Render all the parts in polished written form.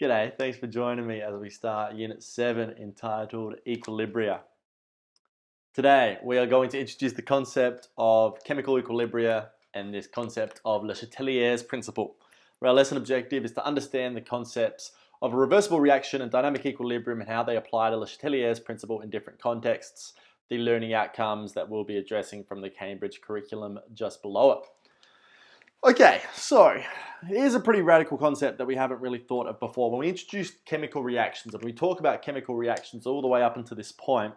G'day, thanks for joining me as we start Unit 7 entitled Equilibria. Today we are going to introduce the concept of chemical equilibria and this concept of Le Chatelier's principle, where our lesson objective is to understand the concepts of a reversible reaction and dynamic equilibrium and how they apply to Le Chatelier's principle in different contexts, the learning outcomes that we'll be addressing from the Cambridge curriculum just below it. Okay, so here's a pretty radical concept that we haven't really thought of before. When we introduce chemical reactions, and we talk about chemical reactions all the way up until this point,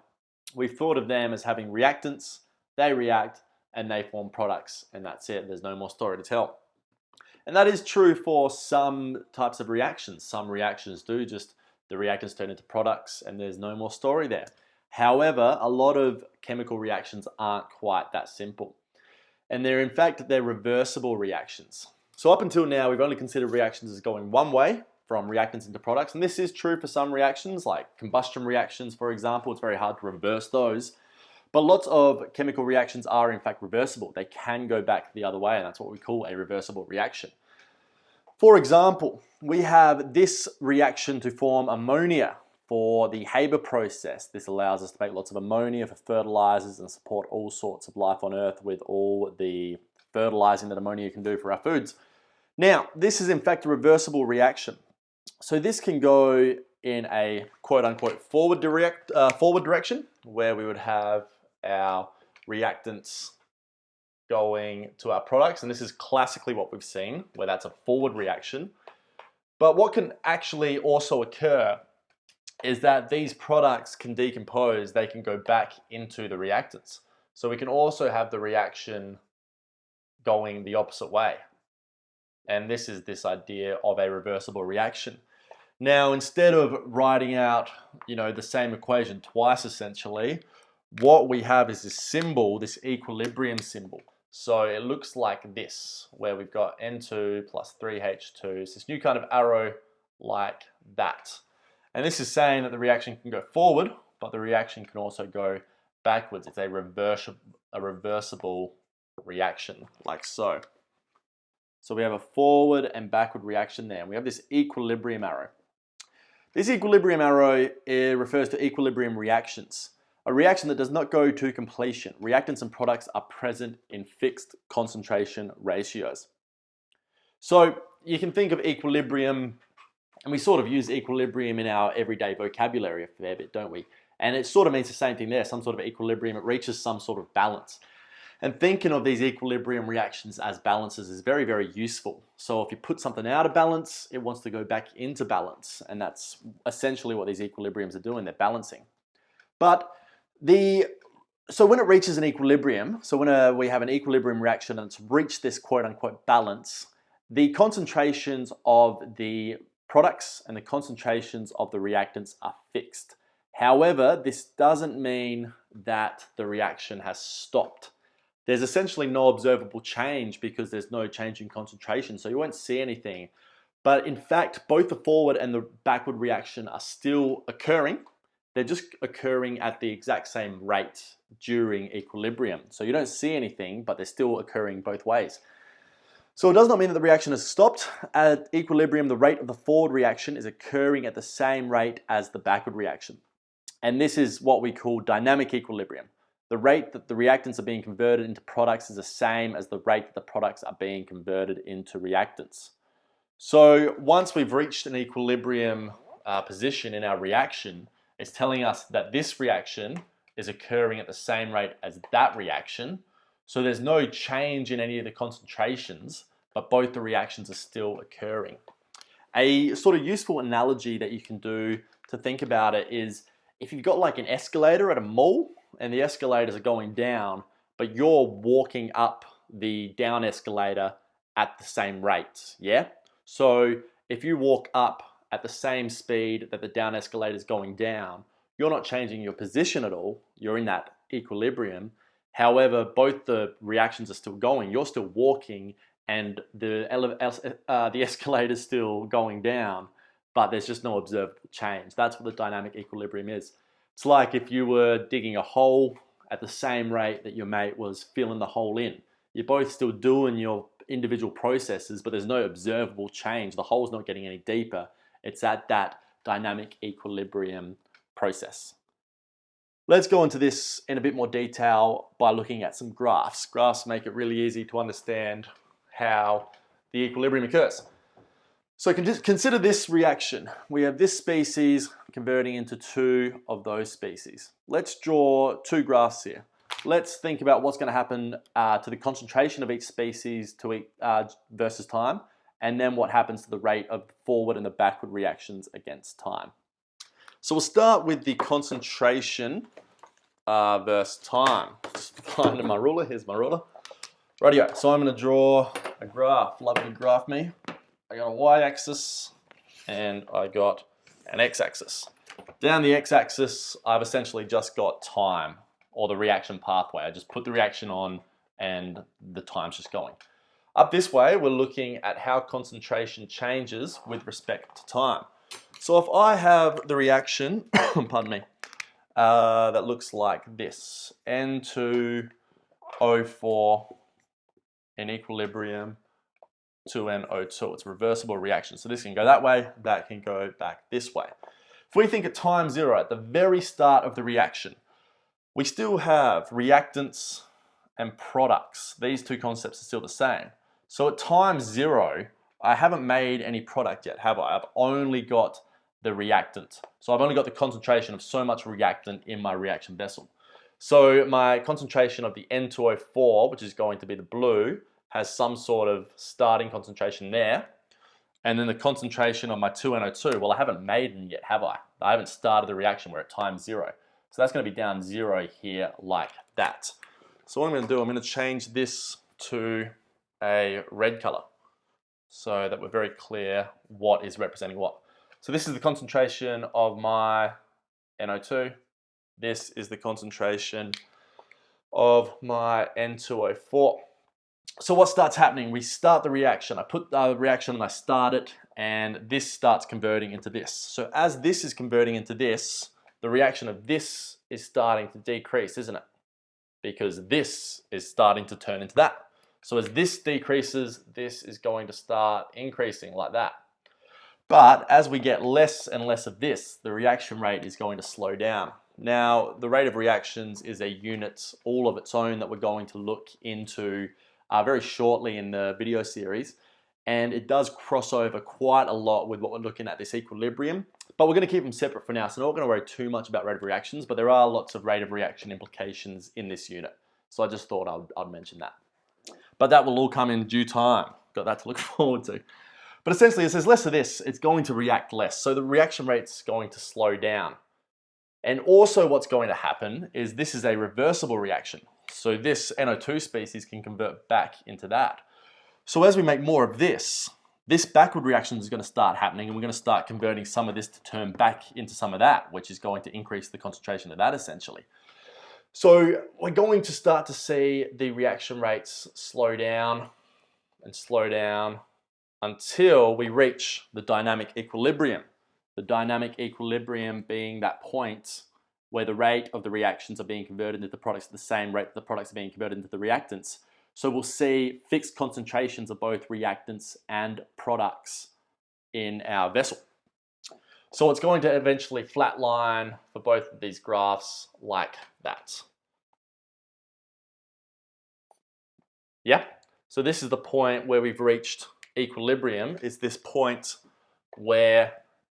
we've thought of them as having reactants, they react, and they form products, and that's it. There's no more story to tell. And that is true for some types of reactions. Some reactions do, just the reactants turn into products, and there's no more story there. However, a lot of chemical reactions aren't quite that simple. And in fact, they're reversible reactions. So up until now, we've only considered reactions as going one way, from reactants into products. And this is true for some reactions, like combustion reactions, for example. It's very hard to reverse those. But lots of chemical reactions are in fact reversible. They can go back the other way, and that's what we call a reversible reaction. For example, we have this reaction to form ammonia for the Haber process. This allows us to make lots of ammonia for fertilizers and support all sorts of life on Earth with all the fertilizing that ammonia can do for our foods. Now, this is in fact a reversible reaction. So this can go in a quote-unquote forward direction, where we would have our reactants going to our products, and this is classically what we've seen, where that's a forward reaction. But what can actually also occur is that these products can decompose, they can go back into the reactants. So we can also have the reaction going the opposite way. And this is this idea of a reversible reaction. Now, instead of writing out, the same equation twice essentially, what we have is this symbol, this equilibrium symbol. So it looks like this, where we've got N2 plus 3H2. It's this new kind of arrow like that. And this is saying that the reaction can go forward, but the reaction can also go backwards. It's a reversible reaction, like so. So we have a forward and backward reaction there. And we have this equilibrium arrow. This equilibrium arrow refers to equilibrium reactions, a reaction that does not go to completion. Reactants and products are present in fixed concentration ratios. So you can think of equilibrium, and we sort of use equilibrium in our everyday vocabulary a fair bit, don't we? And it sort of means the same thing there, some sort of equilibrium. It reaches some sort of balance. And thinking of these equilibrium reactions as balances is very, very useful. So if you put something out of balance, it wants to go back into balance. And that's essentially what these equilibriums are doing, they're balancing. So when it reaches an equilibrium, so when we have an equilibrium reaction and it's reached this quote-unquote balance, the concentrations of the products and the concentrations of the reactants are fixed. However, this doesn't mean that the reaction has stopped. There's essentially no observable change because there's no change in concentration, so you won't see anything. But in fact, both the forward and the backward reaction are still occurring. They're just occurring at the exact same rate during equilibrium. So you don't see anything, but they're still occurring both ways. So it does not mean that the reaction has stopped. At equilibrium, the rate of the forward reaction is occurring at the same rate as the backward reaction. And this is what we call dynamic equilibrium. The rate that the reactants are being converted into products is the same as the rate that the products are being converted into reactants. So once we've reached an equilibrium position in our reaction, it's telling us that this reaction is occurring at the same rate as that reaction. So there's no change in any of the concentrations, but both the reactions are still occurring. A sort of useful analogy that you can do to think about it is if you've got like an escalator at a mall and the escalators are going down, but you're walking up the down escalator at the same rate, yeah? So if you walk up at the same speed that the down escalator is going down, you're not changing your position at all. You're in that equilibrium. However, both the reactions are still going. You're still walking and the escalator is still going down, but there's just no observable change. That's what the dynamic equilibrium is. It's like if you were digging a hole at the same rate that your mate was filling the hole in. You're both still doing your individual processes, but there's no observable change. The hole's not getting any deeper. It's at that dynamic equilibrium process. Let's go into this in a bit more detail by looking at some graphs. Graphs make it really easy to understand how the equilibrium occurs. So consider this reaction. We have this species converting into two of those species. Let's draw two graphs here. Let's think about what's going to happen to the concentration of each species versus time, and then what happens to the rate of forward and the backward reactions against time. So we'll start with the concentration versus time. Just finding my ruler. Here's my ruler. Rightio. So I'm going to draw a graph. Lovely graph me. I got a y-axis and I got an x-axis. Down the x-axis, I've essentially just got time, or the reaction pathway. I just put the reaction on and the time's just going. Up this way, we're looking at how concentration changes with respect to time. So if I have the reaction, pardon me, that looks like this, N2O4 in equilibrium, 2NO2. It's a reversible reaction. So this can go that way, that can go back this way. If we think at time zero, at the very start of the reaction, we still have reactants and products. These two concepts are still the same. So at time zero, I haven't made any product yet, have I? I've only got the reactant. So I've only got the concentration of so much reactant in my reaction vessel. So my concentration of the N2O4, which is going to be the blue, has some sort of starting concentration there. And then the concentration of my 2NO2, well, I haven't made any yet, have I? I haven't started the reaction. We're at time zero. So that's going to be down zero here like that. So what I'm going to do, I'm going to change this to a red color so that we're very clear what is representing what. So this is the concentration of my NO2. This is the concentration of my N2O4. So what starts happening? We start the reaction. I put the reaction and I start it, and this starts converting into this. So as this is converting into this, the reaction of this is starting to decrease, isn't it? Because this is starting to turn into that. So as this decreases, this is going to start increasing like that. But as we get less and less of this, the reaction rate is going to slow down. Now, the rate of reactions is a unit all of its own that we're going to look into very shortly in the video series. And it does cross over quite a lot with what we're looking at, this equilibrium. But we're going to keep them separate for now, so we're not going to worry too much about rate of reactions, but there are lots of rate of reaction implications in this unit. So I just thought I'd mention that. But that will all come in due time. Got that to look forward to. But essentially, as there's less of this, it's going to react less. So the reaction rate's going to slow down. And also what's going to happen is this is a reversible reaction. So this NO2 species can convert back into that. So as we make more of this backward reaction is going to start happening, and we're going to start converting some of this to turn back into some of that, which is going to increase the concentration of that essentially. So we're going to start to see the reaction rates slow down and slow down until we reach the dynamic equilibrium. The dynamic equilibrium being that point where the rate of the reactions are being converted into the products at the same rate that the products are being converted into the reactants. So we'll see fixed concentrations of both reactants and products in our vessel. So it's going to eventually flatline for both of these graphs like that. Yeah, so this is the point where we've reached equilibrium, is this point where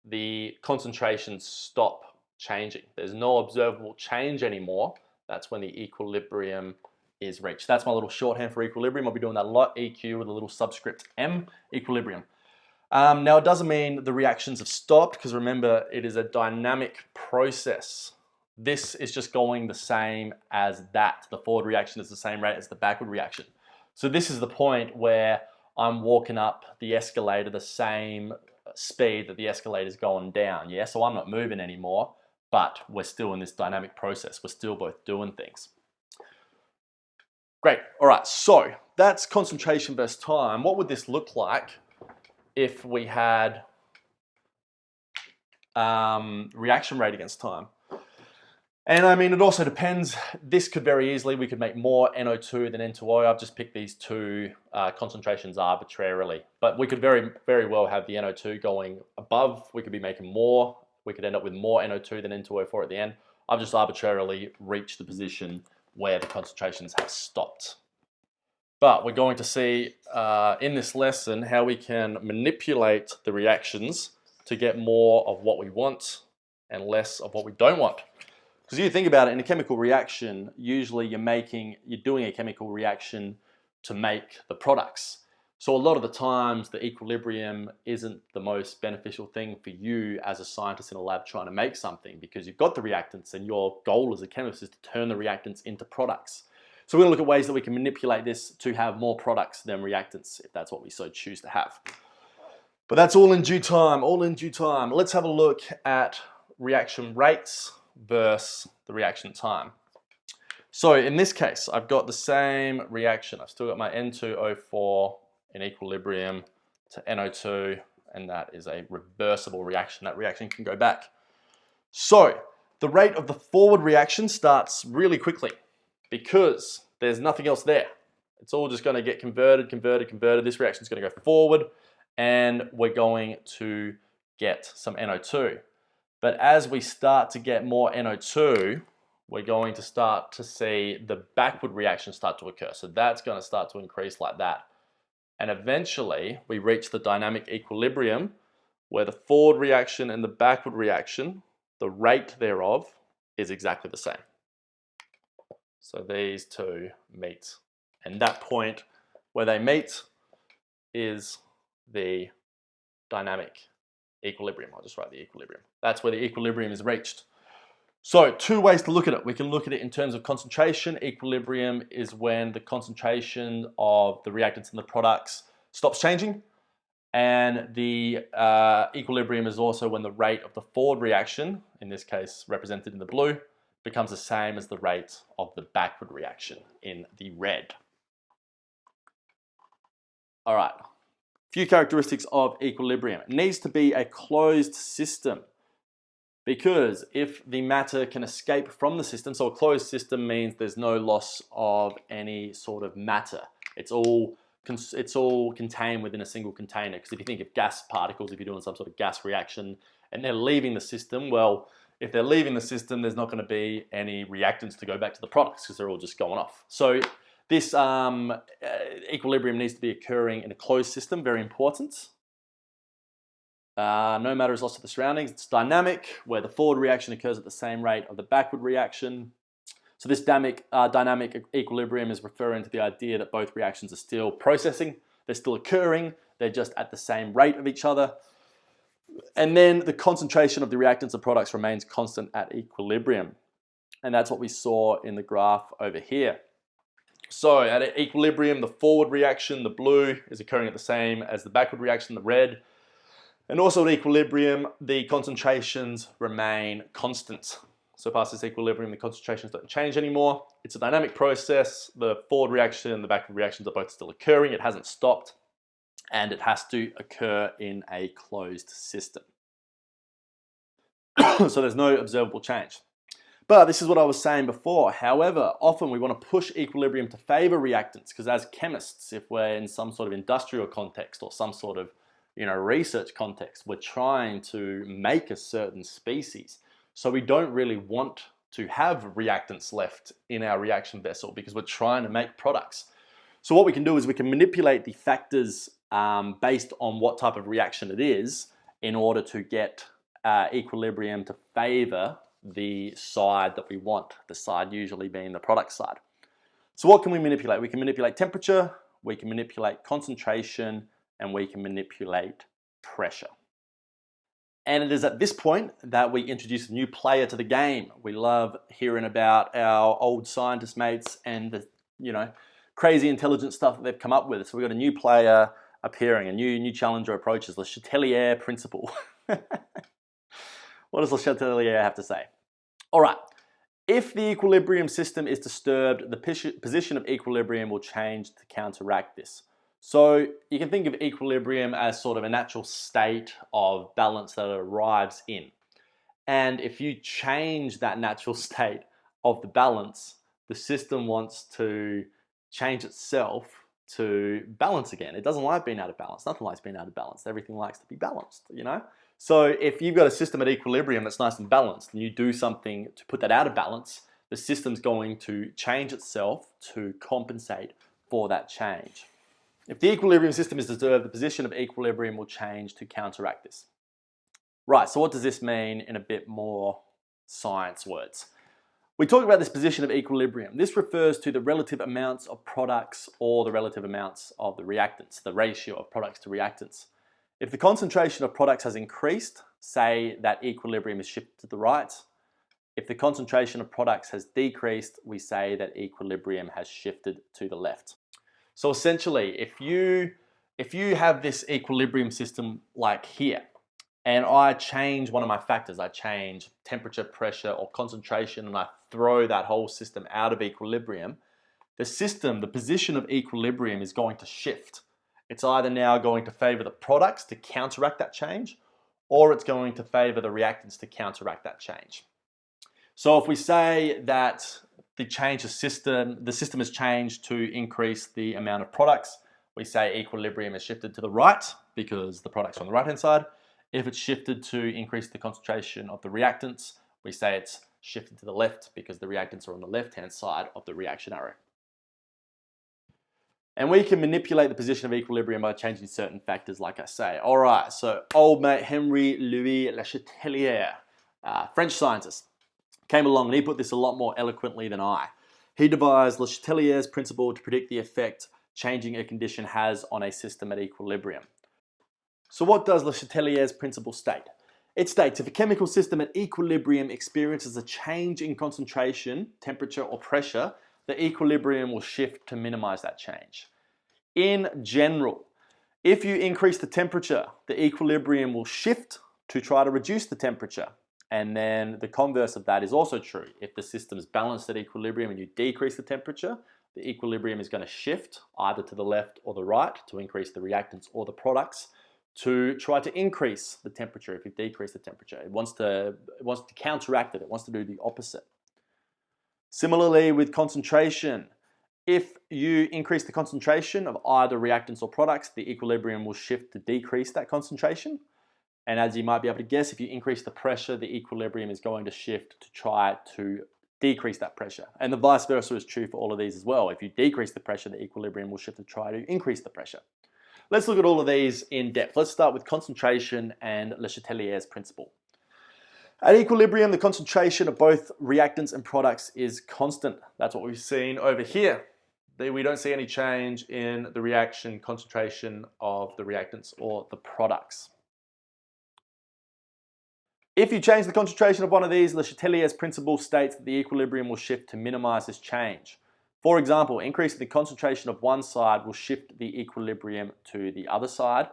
the concentrations stop changing. There's no observable change anymore. That's when the equilibrium is reached. That's my little shorthand for equilibrium. I'll be doing that a lot, EQ with a little subscript M, equilibrium. Now it doesn't mean the reactions have stopped, because remember, it is a dynamic process. This is just going the same as that. The forward reaction is the same rate as the backward reaction. So this is the point where I'm walking up the escalator the same speed that the escalator's going down, yeah? So I'm not moving anymore, but we're still in this dynamic process. We're still both doing things. Great, all right, so that's concentration versus time. What would this look like if we had reaction rate against time? And I mean, it also depends. This could very easily, we could make more NO2 than N2O. I've just picked these two concentrations arbitrarily. But we could very, very well have the NO2 going above. We could be making more. We could end up with more NO2 than N2O4 at the end. I've just arbitrarily reached the position where the concentrations have stopped. But we're going to see in this lesson how we can manipulate the reactions to get more of what we want and less of what we don't want. Because you think about it, in a chemical reaction, usually you're doing a chemical reaction to make the products. So a lot of the times the equilibrium isn't the most beneficial thing for you as a scientist in a lab trying to make something, because you've got the reactants and your goal as a chemist is to turn the reactants into products. So we're going to look at ways that we can manipulate this to have more products than reactants, if that's what we so choose to have. But that's all in due time, all in due time. Let's have a look at reaction rates versus the reaction time. So in this case, I've got the same reaction. I've still got my N2O4 in equilibrium to NO2, and that is a reversible reaction. That reaction can go back. So the rate of the forward reaction starts really quickly because there's nothing else there. It's all just going to get converted. This reaction is going to go forward, and we're going to get some NO2. But as we start to get more NO2, we're going to start to see the backward reaction start to occur. So that's going to start to increase like that. And eventually we reach the dynamic equilibrium where the forward reaction and the backward reaction, the rate thereof, is exactly the same. So these two meet. And that point where they meet is the dynamic equilibrium. I'll just write the equilibrium. That's where the equilibrium is reached. So two ways to look at it. We can look at it in terms of concentration. Equilibrium is when the concentration of the reactants and the products stops changing. And the equilibrium is also when the rate of the forward reaction, in this case represented in the blue, becomes the same as the rate of the backward reaction in the red. All right. Few characteristics of equilibrium. It needs to be a closed system, because if the matter can escape from the system, so a closed system means there's no loss of any sort of matter. It's all contained within a single container. Because if you think of gas particles, if you're doing some sort of gas reaction and they're leaving the system, well, if they're leaving the system, there's not going to be any reactants to go back to the products because they're all just going off. So this equilibrium needs to be occurring in a closed system, very important. No matter is lost to the surroundings. It's dynamic, where the forward reaction occurs at the same rate of the backward reaction. So this dynamic equilibrium is referring to the idea that both reactions are still processing, they're still occurring, they're just at the same rate of each other. And then the concentration of the reactants and products remains constant at equilibrium. And that's what we saw in the graph over here. So at equilibrium, the forward reaction, the blue, is occurring at the same as the backward reaction, the red. And also at equilibrium, the concentrations remain constant. So past this equilibrium, the concentrations don't change anymore. It's a dynamic process. The forward reaction and the backward reactions are both still occurring. It hasn't stopped. And it has to occur in a closed system. So there's no observable change. But this is what I was saying before. However, often we want to push equilibrium to favor reactants, because as chemists, if we're in some sort of industrial context or some sort of research context, we're trying to make a certain species. So we don't really want to have reactants left in our reaction vessel because we're trying to make products. So what we can do is we can manipulate the factors based on what type of reaction it is in order to get equilibrium to favor the side that we want, the side usually being the product side. So what can we manipulate? We can manipulate temperature, we can manipulate concentration, and we can manipulate pressure. And it is at this point that we introduce a new player to the game. We love hearing about our old scientist mates and the crazy intelligent stuff that they've come up with. So we've got a new player appearing, a new challenger approaches, the Chatelier principle. What does the Chatelier have to say? All right, if the equilibrium system is disturbed, the position of equilibrium will change to counteract this. So you can think of equilibrium as sort of a natural state of balance that it arrives in. And if you change that natural state of the balance, the system wants to change itself to balance again. It doesn't like being out of balance. Nothing likes being out of balance. Everything likes to be balanced, you know? So if you've got a system at equilibrium that's nice and balanced and you do something to put that out of balance, the system's going to change itself to compensate for that change. If the equilibrium system is disturbed, the position of equilibrium will change to counteract this. Right, so what does this mean in a bit more science words? We talk about this position of equilibrium. This refers to the relative amounts of products or the relative amounts of the reactants, the ratio of products to reactants. If the concentration of products has increased, say that equilibrium is shifted to the right. If the concentration of products has decreased, we say that equilibrium has shifted to the left. So essentially, if you have this equilibrium system like here, and I change one of my factors, I change temperature, pressure, or concentration, and I throw that whole system out of equilibrium, the position of equilibrium is going to shift. It's either now going to favor the products to counteract that change, or it's going to favor the reactants to counteract that change. So if we say that the system has changed to increase the amount of products, we say equilibrium is shifted to the right because the products are on the right hand side. If it's shifted to increase the concentration of the reactants, we say it's shifted to the left because the reactants are on the left-hand side of the reaction arrow. And we can manipulate the position of equilibrium by changing certain factors, like I say. All right, so old mate Henry Louis Le Chatelier, French scientist, came along and he put this a lot more eloquently than I. He devised Le Chatelier's principle to predict the effect changing a condition has on a system at equilibrium. So what does Le Chatelier's principle state? It states if a chemical system at equilibrium experiences a change in concentration, temperature, or pressure, the equilibrium will shift to minimize that change. In general, if you increase the temperature, the equilibrium will shift to try to reduce the temperature. And then the converse of that is also true. If the system is balanced at equilibrium and you decrease the temperature, the equilibrium is going to shift either to the left or the right to increase the reactants or the products to try to increase the temperature if you decrease the temperature. It wants to counteract it. It wants to do the opposite. Similarly with concentration, if you increase the concentration of either reactants or products, the equilibrium will shift to decrease that concentration. And as you might be able to guess, if you increase the pressure, the equilibrium is going to shift to try to decrease that pressure. And the vice versa is true for all of these as well. If you decrease the pressure, the equilibrium will shift to try to increase the pressure. Let's look at all of these in depth. Let's start with concentration and Le Chatelier's principle. At equilibrium, the concentration of both reactants and products is constant. That's what we've seen over here. We don't see any change in the reaction concentration of the reactants or the products. If you change the concentration of one of these, Le Chatelier's principle states that the equilibrium will shift to minimize this change. For example, increasing the concentration of one side will shift the equilibrium to the other side.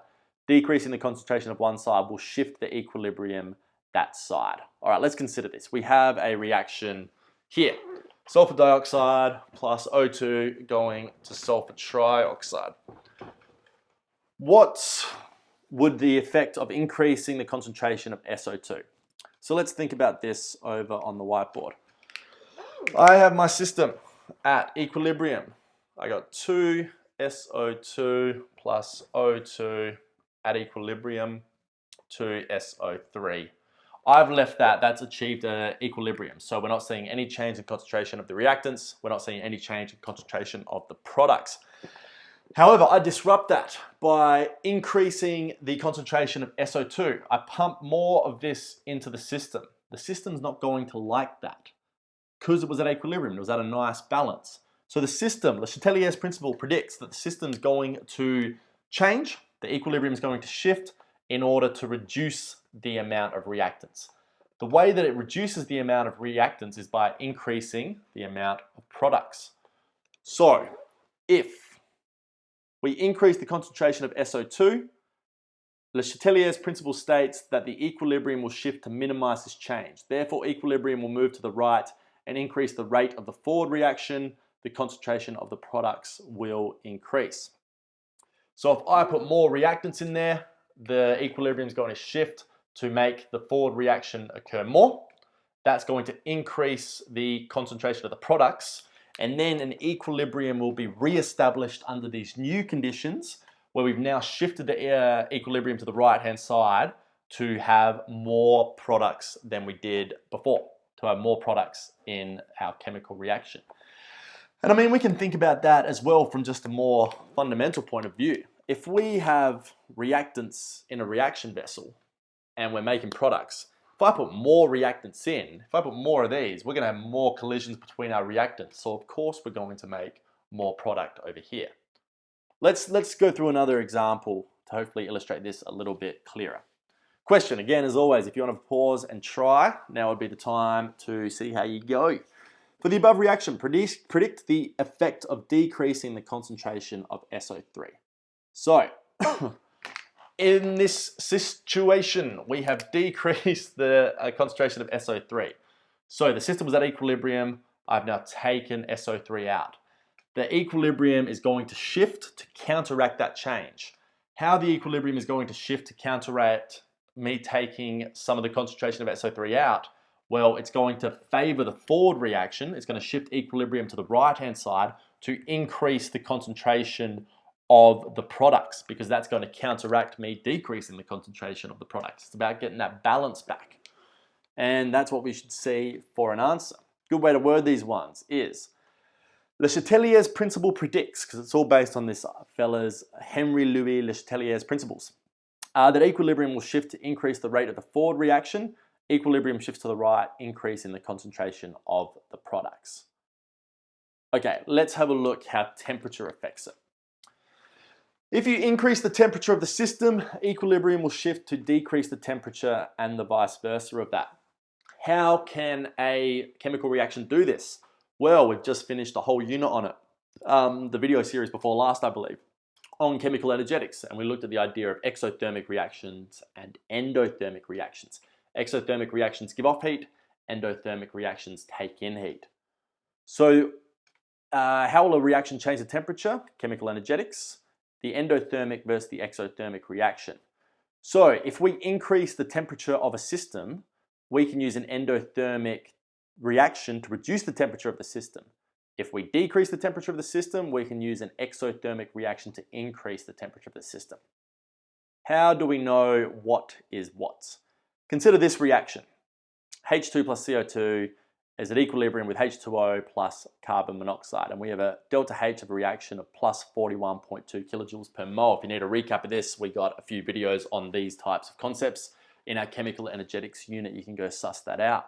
Decreasing the concentration of one side will shift the equilibrium that side. All right, let's consider this. We have a reaction here. Sulfur dioxide plus O2 going to sulfur trioxide. What would the effect of increasing the concentration of SO2? So let's think about this over on the whiteboard. I have my system at equilibrium. I got 2 SO2 plus O2 at equilibrium to SO3. I've left that's achieved equilibrium. So we're not seeing any change in concentration of the reactants. We're not seeing any change in concentration of the products. However, I disrupt that by increasing the concentration of SO2. I pump more of this into the system. The system's not going to like that because it was at equilibrium. It was at a nice balance. So the system, Le Chatelier's principle predicts that the system's going to change. The equilibrium is going to shift in order to reduce the amount of reactants. The way that it reduces the amount of reactants is by increasing the amount of products. So if we increase the concentration of SO2, Le Chatelier's principle states that the equilibrium will shift to minimize this change. Therefore, equilibrium will move to the right and increase the rate of the forward reaction. The concentration of the products will increase. So if I put more reactants in there, the equilibrium is going to shift to make the forward reaction occur more. That's going to increase the concentration of the products, and then an equilibrium will be re-established under these new conditions where we've now shifted the equilibrium to the right-hand side to have more products than we did before, to have more products in our chemical reaction. And I mean, we can think about that as well from just a more fundamental point of view. If we have reactants in a reaction vessel and we're making products, if I put more reactants in, if I put more of these, we're going to have more collisions between our reactants. So of course we're going to make more product over here. Let's go through another example to hopefully illustrate this a little bit clearer. Question, again, as always, if you want to pause and try, now would be the time to see how you go. For the above reaction, predict the effect of decreasing the concentration of SO3. So, in this situation, we have decreased the concentration of SO3. So the system was at equilibrium. I've now taken SO3 out. The equilibrium is going to shift to counteract that change. How the equilibrium is going to shift to counteract me taking some of the concentration of SO3 out, well, it's going to favor the forward reaction. It's going to shift equilibrium to the right-hand side to increase the concentration of the products, because that's going to counteract me decreasing the concentration of the products. It's about getting that balance back. And that's what we should see for an answer. Good way to word these ones is, Le Chatelier's principle predicts, because it's all based on this fella's Henry Louis Le Chatelier's principles, that equilibrium will shift to increase the rate of the forward reaction. Equilibrium shifts to the right, increase in the concentration of the products. Okay, let's have a look how temperature affects it. If you increase the temperature of the system, equilibrium will shift to decrease the temperature and the vice versa of that. How can a chemical reaction do this? Well, we've just finished a whole unit on it. The video series before last, I believe, on chemical energetics, and we looked at the idea of exothermic reactions and endothermic reactions. Exothermic reactions give off heat, endothermic reactions take in heat. So how will a reaction change the temperature? Chemical energetics, the endothermic versus the exothermic reaction. So if we increase the temperature of a system, we can use an endothermic reaction to reduce the temperature of the system. If we decrease the temperature of the system, we can use an exothermic reaction to increase the temperature of the system. How do we know what is what? Consider this reaction. H2 plus CO2 is at equilibrium with H2O plus carbon monoxide, and we have a delta H of a reaction of plus 41.2 kilojoules per mole. If you need a recap of this, we got a few videos on these types of concepts in our chemical energetics unit. You can go suss that out.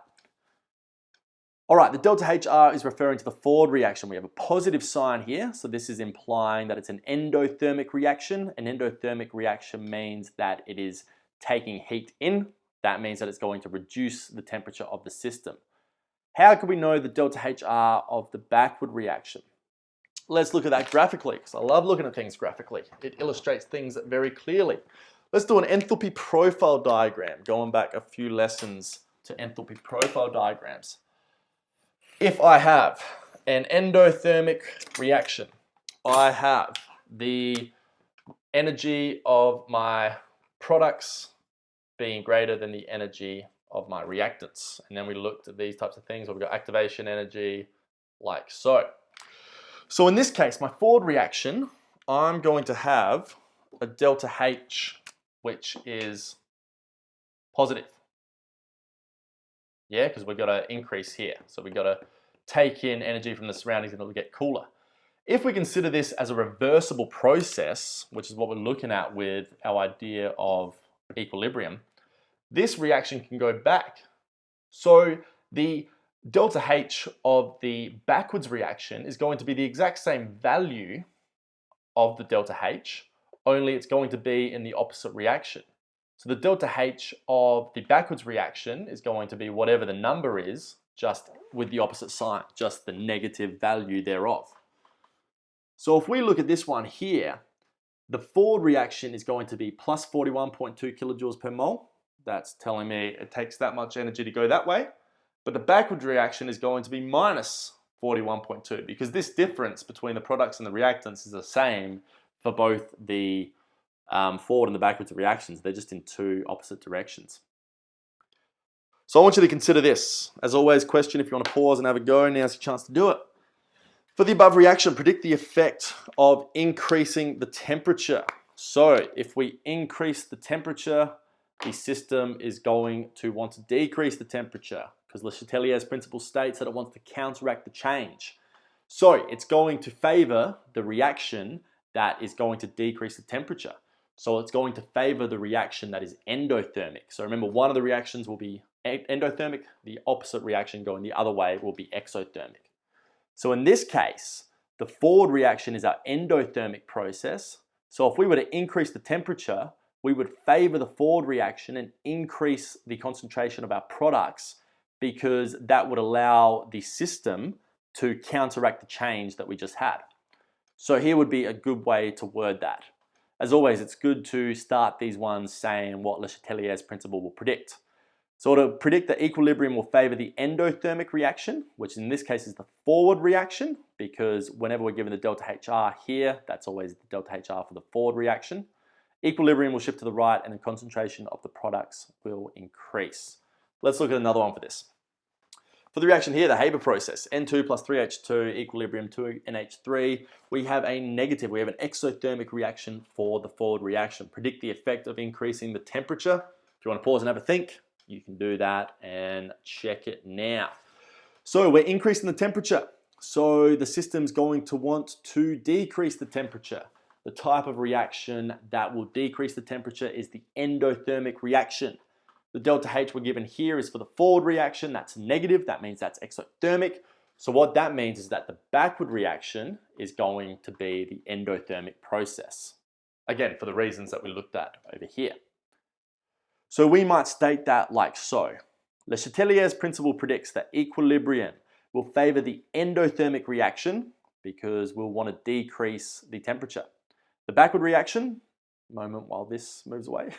All right, the delta HR is referring to the forward reaction. We have a positive sign here, so this is implying that it's an endothermic reaction. An endothermic reaction means that it is taking heat in. That means that it's going to reduce the temperature of the system. How can we know the delta HR of the backward reaction? Let's look at that graphically, because I love looking at things graphically. It illustrates things very clearly. Let's do an enthalpy profile diagram, going back a few lessons to enthalpy profile diagrams. If I have an endothermic reaction, I have the energy of my products being greater than the energy of my reactants. And then we looked at these types of things where we've got activation energy, like so. So in this case, my forward reaction, I'm going to have a delta H, which is positive. Yeah, because we've got to increase here. So we've got to take in energy from the surroundings and it'll get cooler. If we consider this as a reversible process, which is what we're looking at with our idea of equilibrium, this reaction can go back. So the delta H of the backwards reaction is going to be the exact same value of the delta H, only it's going to be in the opposite reaction. So the delta H of the backwards reaction is going to be whatever the number is, just with the opposite sign, just the negative value thereof. So if we look at this one here, the forward reaction is going to be plus 41.2 kilojoules per mole. That's telling me it takes that much energy to go that way. But the backward reaction is going to be minus 41.2, because this difference between the products and the reactants is the same for both the forward and the backwards reactions. They're just in two opposite directions. So I want you to consider this. As always, question if you want to pause and have a go, now's your chance to do it. For the above reaction, predict the effect of increasing the temperature. So if we increase the temperature, the system is going to want to decrease the temperature because Le Chatelier's principle states that it wants to counteract the change. So it's going to favor the reaction that is going to decrease the temperature. So it's going to favor the reaction that is endothermic. So remember, one of the reactions will be endothermic, the opposite reaction going the other way will be exothermic. So in this case, the forward reaction is our endothermic process. So if we were to increase the temperature, we would favor the forward reaction and increase the concentration of our products because that would allow the system to counteract the change that we just had. So here would be a good way to word that. As always, it's good to start these ones saying what Le Chatelier's principle will predict. So to predict that equilibrium will favor the endothermic reaction, which in this case is the forward reaction, because whenever we're given the delta HR here, that's always the delta HR for the forward reaction. Equilibrium will shift to the right and the concentration of the products will increase. Let's look at another one for this. For the reaction here, the Haber process, N2 plus 3H2, equilibrium 2NH3, we have a negative, we have an exothermic reaction for the forward reaction. Predict the effect of increasing the temperature. If you want to pause and have a think, you can do that and check it now. So we're increasing the temperature. So the system's going to want to decrease the temperature. The type of reaction that will decrease the temperature is the endothermic reaction. The delta H we're given here is for the forward reaction. That's negative. That means that's exothermic. So what that means is that the backward reaction is going to be the endothermic process. Again, for the reasons that we looked at over here. So we might state that like so. Le Chatelier's principle predicts that equilibrium will favor the endothermic reaction because we'll want to decrease the temperature. The backward reaction, moment while this moves away,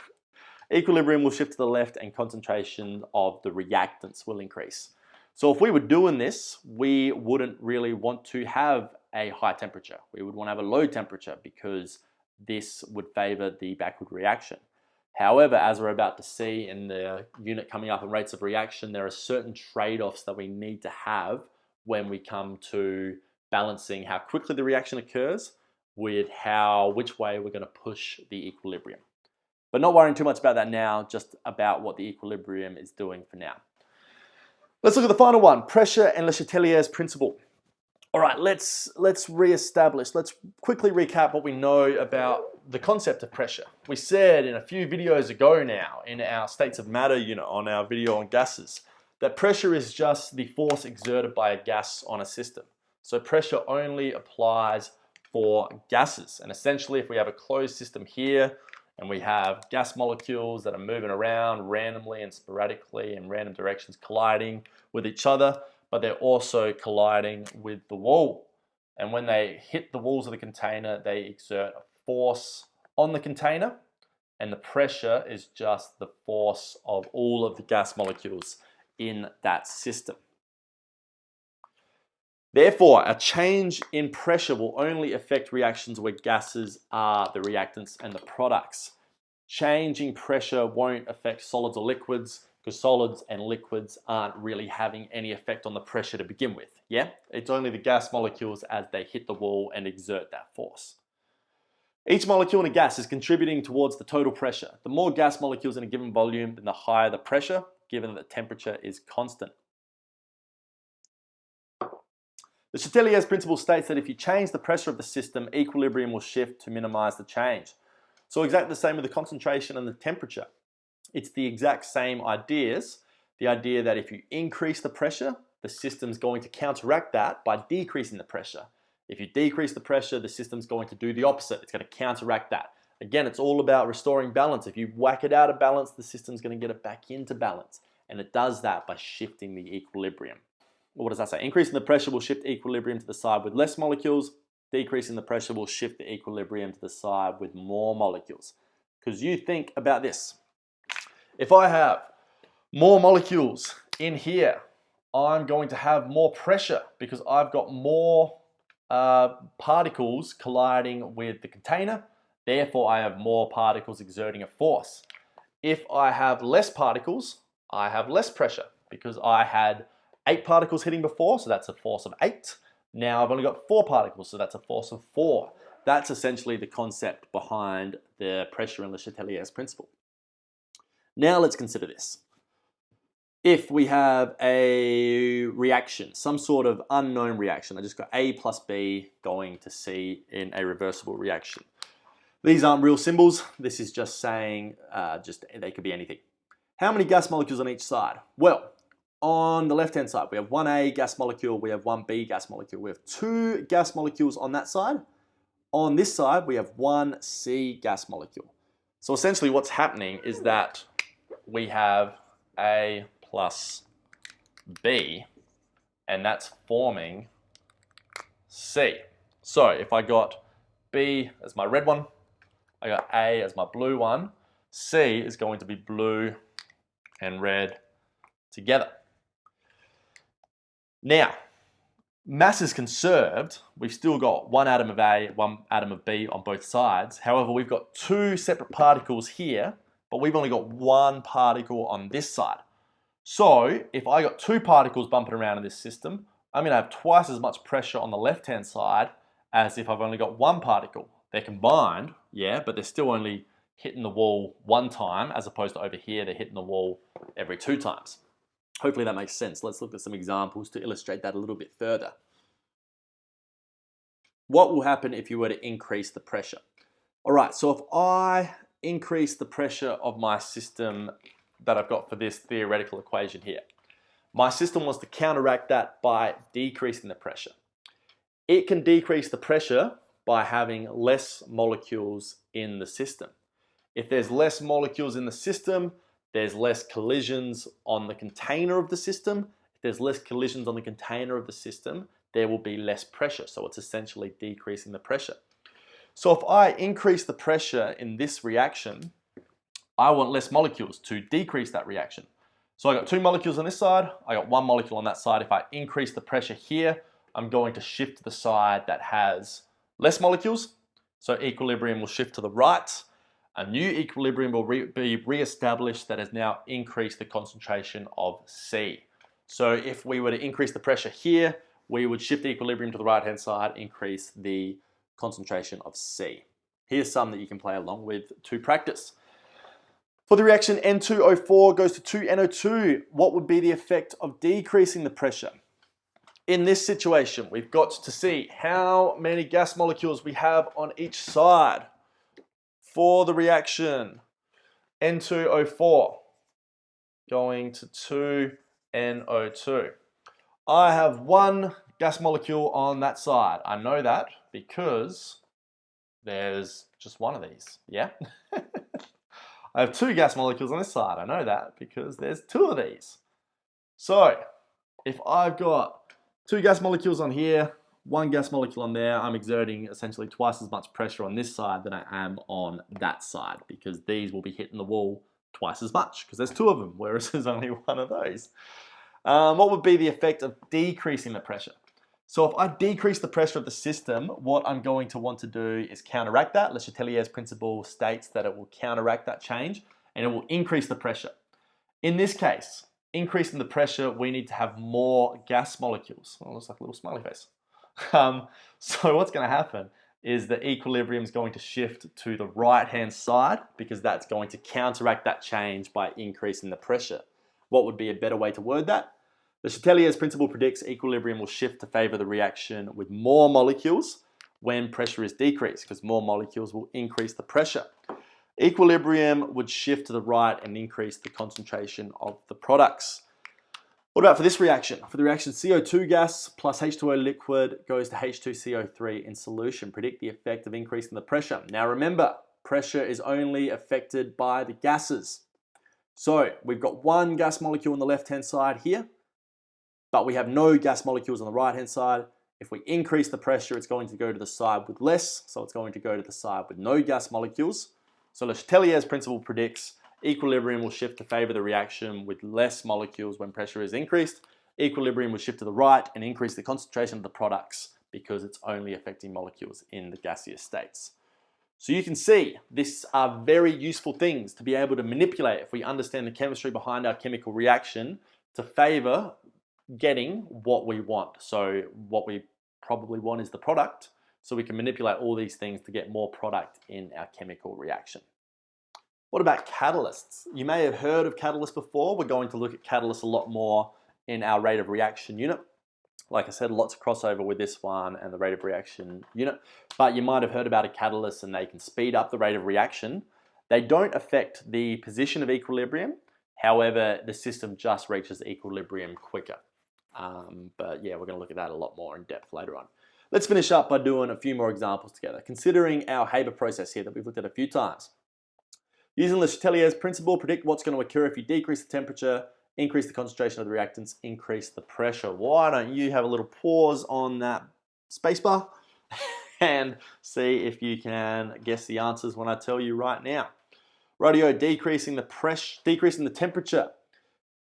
equilibrium will shift to the left and concentration of the reactants will increase. So if we were doing this, we wouldn't really want to have a high temperature. We would want to have a low temperature because this would favor the backward reaction. However, as we're about to see in the unit coming up in rates of reaction, there are certain trade-offs that we need to have when we come to balancing how quickly the reaction occurs with which way we're going to push the equilibrium. But not worrying too much about that now, just about what the equilibrium is doing for now. Let's look at the final one, pressure and Le Chatelier's principle. All right, let's re-establish, let's quickly recap what we know about the concept of pressure. We said in a few videos ago now, in our states of matter unit on our video on gases, that pressure is just the force exerted by a gas on a system. So pressure only applies for gases. And essentially, if we have a closed system here, and we have gas molecules that are moving around randomly and sporadically in random directions colliding with each other, but they're also colliding with the wall. And when they hit the walls of the container, they exert a force on the container, and the pressure is just the force of all of the gas molecules in that system. Therefore, a change in pressure will only affect reactions where gases are the reactants and the products. Changing pressure won't affect solids or liquids because solids and liquids aren't really having any effect on the pressure to begin with. Yeah, it's only the gas molecules as they hit the wall and exert that force. Each molecule in a gas is contributing towards the total pressure. The more gas molecules in a given volume, then the higher the pressure, given that the temperature is constant. The Chatelier's principle states that if you change the pressure of the system, equilibrium will shift to minimize the change. So exactly the same with the concentration and the temperature. It's the exact same ideas. The idea that if you increase the pressure, the system's going to counteract that by decreasing the pressure. If you decrease the pressure, the system's going to do the opposite. It's going to counteract that. Again, it's all about restoring balance. If you whack it out of balance, the system's going to get it back into balance. And it does that by shifting the equilibrium. What does that say? Increasing the pressure will shift equilibrium to the side with less molecules. Decreasing the pressure will shift the equilibrium to the side with more molecules. Because you think about this. If I have more molecules in here, I'm going to have more pressure because I've got more particles colliding with the container. Therefore, I have more particles exerting a force. If I have less particles, I have less pressure because I had 8 particles hitting before, so that's a force of 8. Now I've only got 4 particles, so that's a force of 4. That's essentially the concept behind the pressure in Le Chatelier's principle. Now let's consider this. If we have a reaction, some sort of unknown reaction, I just got A plus B going to C in a reversible reaction. These aren't real symbols. This is just saying, they could be anything. How many gas molecules on each side? Well, on the left-hand side, we have 1A gas molecule, we have 1B gas molecule. We have 2 gas molecules on that side. On this side, we have 1C gas molecule. So essentially what's happening is that we have A plus B, and that's forming C. So if I got B as my red one, I got A as my blue one, C is going to be blue and red together. Now, mass is conserved. We've still got 1 atom of A, 1 atom of B on both sides. However, we've got 2 separate particles here, but we've only got 1 particle on this side. So if I got 2 particles bumping around in this system, I'm going to have twice as much pressure on the left-hand side as if I've only got 1 particle. They're combined, yeah, but they're still only hitting the wall 1 time, as opposed to over here, they're hitting the wall every 2 times. Hopefully that makes sense. Let's look at some examples to illustrate that a little bit further. What will happen if you were to increase the pressure? All right, so if I increase the pressure of my system that I've got for this theoretical equation here, my system wants to counteract that by decreasing the pressure. It can decrease the pressure by having less molecules in the system. If there's less molecules in the system, there's less collisions on the container of the system. If there's less collisions on the container of the system, there will be less pressure. So it's essentially decreasing the pressure. So if I increase the pressure in this reaction, I want less molecules to decrease that reaction. So I got 2 molecules on this side, I got 1 molecule on that side. If I increase the pressure here, I'm going to shift to the side that has less molecules. So equilibrium will shift to the right. A new equilibrium will be re-established that has now increased the concentration of C. So if we were to increase the pressure here, we would shift the equilibrium to the right-hand side, increase the concentration of C. Here's some that you can play along with to practice. For the reaction N2O4 goes to 2NO2, what would be the effect of decreasing the pressure? In this situation, we've got to see how many gas molecules we have on each side. For the reaction N2O4 going to 2NO2. I have 1 gas molecule on that side. I know that because there's just 1 of these, yeah? I have 2 gas molecules on this side. I know that because there's 2 of these. So if I've got 2 gas molecules on here, 1 gas molecule on there, I'm exerting essentially twice as much pressure on this side than I am on that side, because these will be hitting the wall twice as much because there's 2 of them, whereas there's only 1 of those. What would be the effect of decreasing the pressure? So if I decrease the pressure of the system, what I'm going to want to do is counteract that. Le Chatelier's principle states that it will counteract that change and it will increase the pressure. In this case, increasing the pressure, we need to have more gas molecules. Oh, it looks like a little smiley face. So what's going to happen is the equilibrium is going to shift to the right-hand side because that's going to counteract that change by increasing the pressure. What would be a better way to word that? The Chatelier's principle predicts equilibrium will shift to favor the reaction with more molecules when pressure is decreased, because more molecules will increase the pressure. Equilibrium would shift to the right and increase the concentration of the products. What about for this reaction? For the reaction CO2 gas plus H2O liquid goes to H2CO3 in solution. Predict the effect of increasing the pressure. Now remember, pressure is only affected by the gases. So we've got 1 gas molecule on the left-hand side here, but we have no gas molecules on the right-hand side. If we increase the pressure, it's going to go to the side with less, so it's going to go to the side with no gas molecules. So Le Chatelier's principle predicts equilibrium will shift to favor the reaction with less molecules when pressure is increased. Equilibrium will shift to the right and increase the concentration of the products because it's only affecting molecules in the gaseous states. So you can see these are very useful things to be able to manipulate if we understand the chemistry behind our chemical reaction to favor getting what we want. So what we probably want is the product. So we can manipulate all these things to get more product in our chemical reaction. What about catalysts? You may have heard of catalysts before. We're going to look at catalysts a lot more in our rate of reaction unit. Like I said, lots of crossover with this one and the rate of reaction unit. But you might have heard about a catalyst and they can speed up the rate of reaction. They don't affect the position of equilibrium. However, the system just reaches equilibrium quicker. But yeah, we're going to look at that a lot more in depth later on. Let's finish up by doing a few more examples together. Considering our Haber process here that we've looked at a few times. Using the Chatelier's principle, predict what's going to occur if you decrease the temperature, increase the concentration of the reactants, increase the pressure. Why don't you have a little pause on that spacebar and see if you can guess the answers when I tell you right now. Rightio, decreasing the temperature.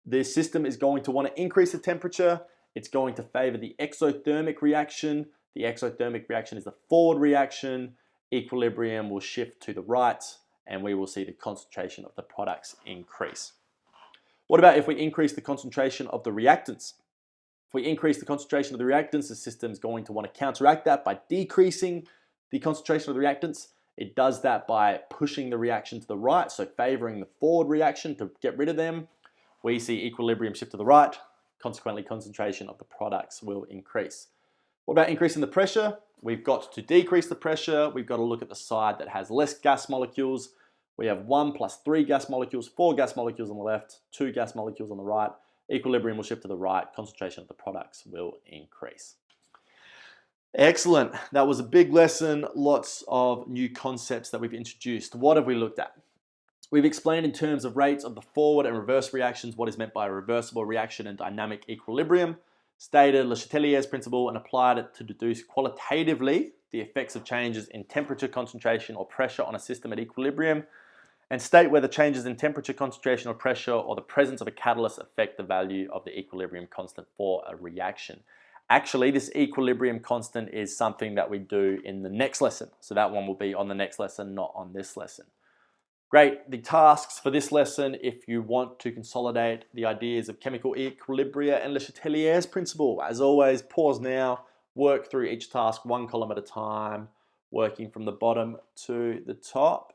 The system is going to want to increase the temperature. It's going to favor the exothermic reaction. The exothermic reaction is the forward reaction. Equilibrium will shift to the right, and we will see the concentration of the products increase. What about if we increase the concentration of the reactants? If we increase the concentration of the reactants, the system is going to want to counteract that by decreasing the concentration of the reactants. It does that by pushing the reaction to the right, so favoring the forward reaction to get rid of them. We see equilibrium shift to the right, consequently concentration of the products will increase. What about increasing the pressure? We've got to decrease the pressure. We've got to look at the side that has less gas molecules. We have 1 plus 3 gas molecules, 4 gas molecules on the left, 2 gas molecules on the right. Equilibrium will shift to the right, concentration of the products will increase. Excellent. That was a big lesson, lots of new concepts that we've introduced. What have we looked at? We've explained in terms of rates of the forward and reverse reactions what is meant by a reversible reaction and dynamic equilibrium, stated Le Chatelier's principle and applied it to deduce qualitatively the effects of changes in temperature, concentration or pressure on a system at equilibrium, and state whether changes in temperature, concentration or pressure or the presence of a catalyst affect the value of the equilibrium constant for a reaction. Actually, this equilibrium constant is something that we do in the next lesson. So that one will be on the next lesson, not on this lesson. Great, the tasks for this lesson, if you want to consolidate the ideas of chemical equilibria and Le Chatelier's principle. As always, pause now, work through each task one column at a time, working from the bottom to the top.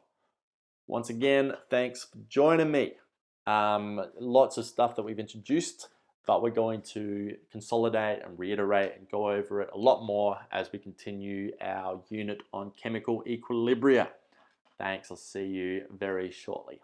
Once again, thanks for joining me. Lots of stuff that we've introduced, but we're going to consolidate and reiterate and go over it a lot more as we continue our unit on chemical equilibria. Thanks, I'll see you very shortly.